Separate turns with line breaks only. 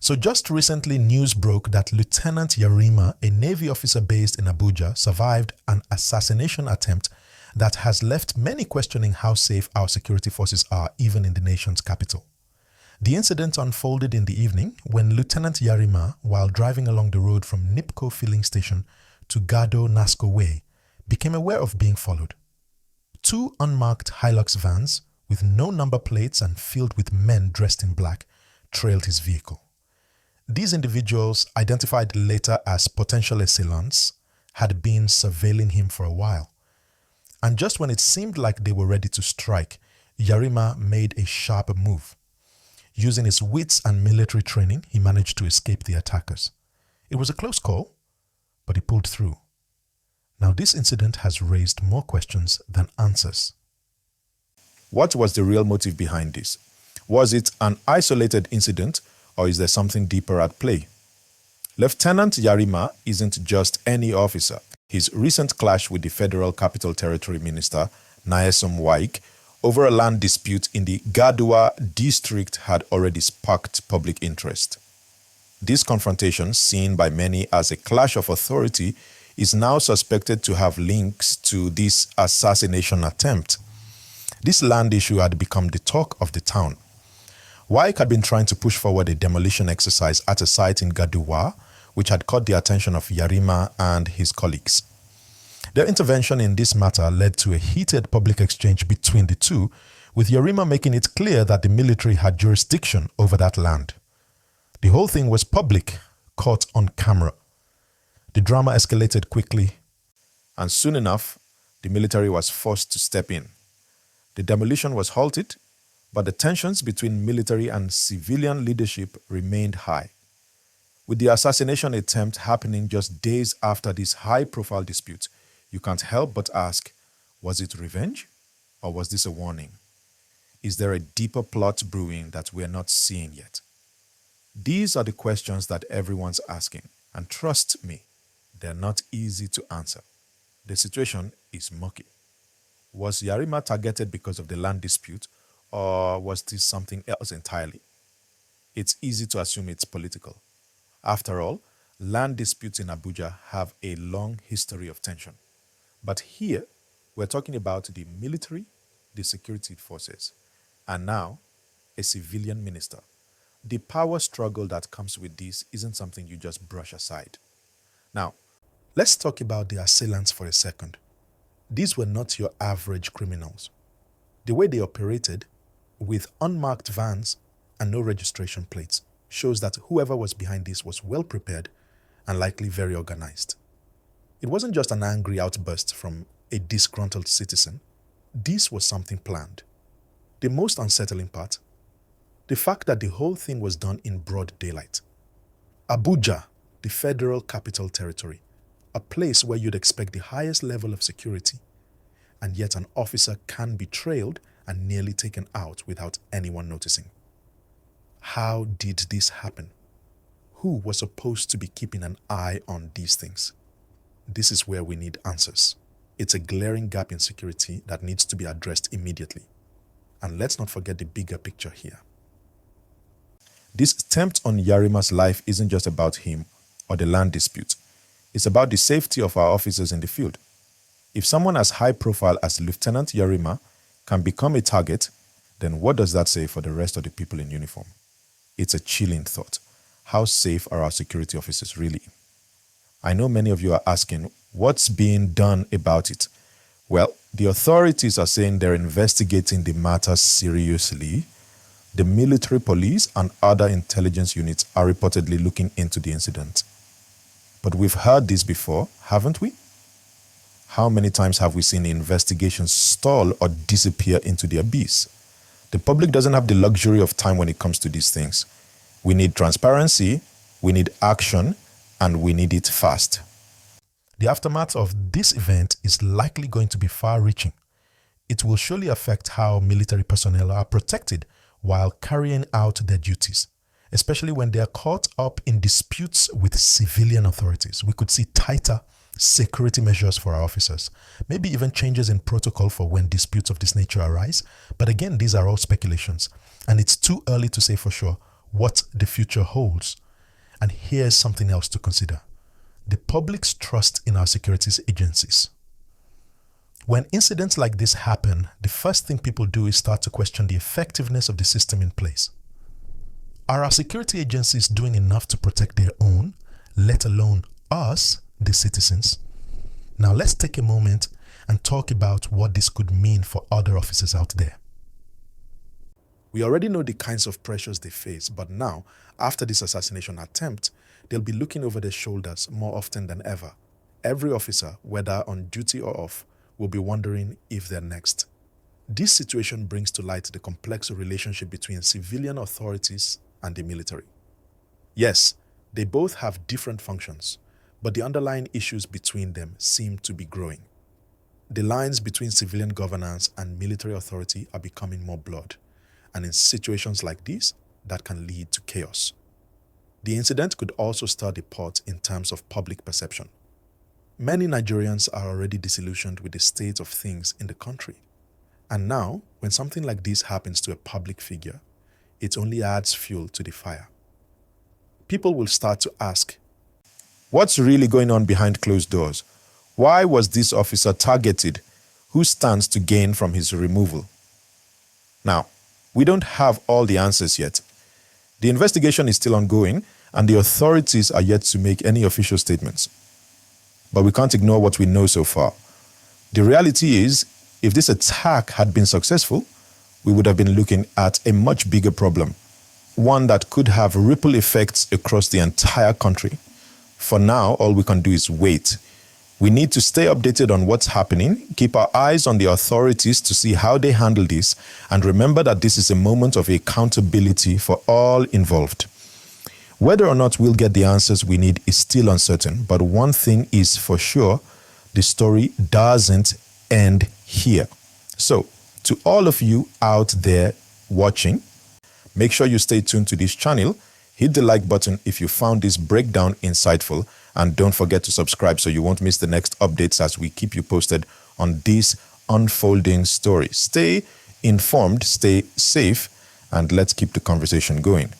So just recently, news broke that Lieutenant Yarima, a Navy officer based in Abuja, survived an assassination attempt that has left many questioning how safe our security forces are even in the nation's capital. The incident unfolded in the evening when Lieutenant Yarima, while driving along the road from Nipco filling station to Gado Nasco Way, became aware of being followed. Two unmarked Hilux vans with no number plates and filled with men dressed in black trailed his vehicle. These individuals, identified later as potential assailants, had been surveilling him for a while. And just when it seemed like they were ready to strike, Yarima made a sharp move. Using his wits and military training, he managed to escape the attackers. It was a close call, but he pulled through. Now this incident has raised more questions than answers.
What was the real motive behind this? Was it an isolated incident, or is there something deeper at play? Lieutenant Yarima isn't just any officer. His recent clash with the Federal Capital Territory Minister, Nyesom Wike, over a land dispute in the Gadua district had already sparked public interest. This confrontation, seen by many as a clash of authority, is now suspected to have links to this assassination attempt. This land issue had become the talk of the town. Wike had been trying to push forward a demolition exercise at a site in Gadua, which had caught the attention of Yarima and his colleagues. Their intervention in this matter led to a heated public exchange between the two, with Yarima making it clear that the military had jurisdiction over that land. The whole thing was public, caught on camera. The drama escalated quickly, and soon enough, the military was forced to step in. The demolition was halted, but the tensions between military and civilian leadership remained high. With the assassination attempt happening just days after this high-profile dispute, you can't help but ask, was it revenge, or was this a warning? Is there a deeper plot brewing that we're not seeing yet? These are the questions that everyone's asking, and trust me, they're not easy to answer. The situation is murky. Was Yarima targeted because of the land dispute, or was this something else entirely? It's easy to assume it's political. After all, land disputes in Abuja have a long history of tension. But here, we're talking about the military, the security forces, and now, a civilian minister. The power struggle that comes with this isn't something you just brush aside. Now, let's talk about the assailants for a second. These were not your average criminals. The way they operated, with unmarked vans and no registration plates, shows that whoever was behind this was well prepared and likely very organized. It wasn't just an angry outburst from a disgruntled citizen. This was something planned. The most unsettling part, the fact that the whole thing was done in broad daylight. Abuja, the Federal Capital Territory, a place where you'd expect the highest level of security, and yet an officer can be trailed and nearly taken out without anyone noticing. How did this happen? Who was supposed to be keeping an eye on these things? This is where we need answers. It's a glaring gap in security that needs to be addressed immediately. And let's not forget the bigger picture here. This attempt on Yarima's life isn't just about him or the land dispute. It's about the safety of our officers in the field. If someone as high profile as Lieutenant Yarima can become a target, then what does that say for the rest of the people in uniform? It's a chilling thought. How safe are our security officers really? I know many of you are asking, what's being done about it? Well, the authorities are saying they're investigating the matter seriously. The military police and other intelligence units are reportedly looking into the incident. But we've heard this before, haven't we? How many times have we seen investigations stall or disappear into the abyss? The public doesn't have the luxury of time when it comes to these things. We need transparency, we need action, and we need it fast.
The aftermath of this event is likely going to be far-reaching. It will surely affect how military personnel are protected while carrying out their duties, especially when they are caught up in disputes with civilian authorities. We could see tighter security measures for our officers, maybe even changes in protocol for when disputes of this nature arise. But again, these are all speculations, and it's too early to say for sure what the future holds. And here's something else to consider: the public's trust in our securities agencies. When incidents like this happen, the first thing people do is start to question the effectiveness of the system in place. Are our security agencies doing enough to protect their own, let alone us, the citizens? Now let's take a moment and talk about what this could mean for other officers out there.
We already know the kinds of pressures they face, but now, after this assassination attempt, they'll be looking over their shoulders more often than ever. Every officer, whether on duty or off, will be wondering if they're next. This situation brings to light the complex relationship between civilian authorities and the military. Yes, they both have different functions, but the underlying issues between them seem to be growing. The lines between civilian governance and military authority are becoming more blurred, and in situations like this, that can lead to chaos. The incident could also stir the pot in terms of public perception. Many Nigerians are already disillusioned with the state of things in the country. And now, when something like this happens to a public figure, it only adds fuel to the fire. People will start to ask, what's really going on behind closed doors? Why was this officer targeted? Who stands to gain from his removal? Now, we don't have all the answers yet. The investigation is still ongoing, and the authorities are yet to make any official statements. But we can't ignore what we know so far. The reality is, if this attack had been successful, we would have been looking at a much bigger problem, one that could have ripple effects across the entire country. For now, all we can do is wait. We need to stay updated on what's happening, keep our eyes on the authorities to see how they handle this, and remember that this is a moment of accountability for all involved. Whether or not we'll get the answers we need is still uncertain, but one thing is for sure: the story doesn't end here. So, to all of you out there watching, make sure you stay tuned to this channel. Hit the like button if you found this breakdown insightful, and don't forget to subscribe so you won't miss the next updates as we keep you posted on this unfolding story. Stay informed, stay safe, and let's keep the conversation going.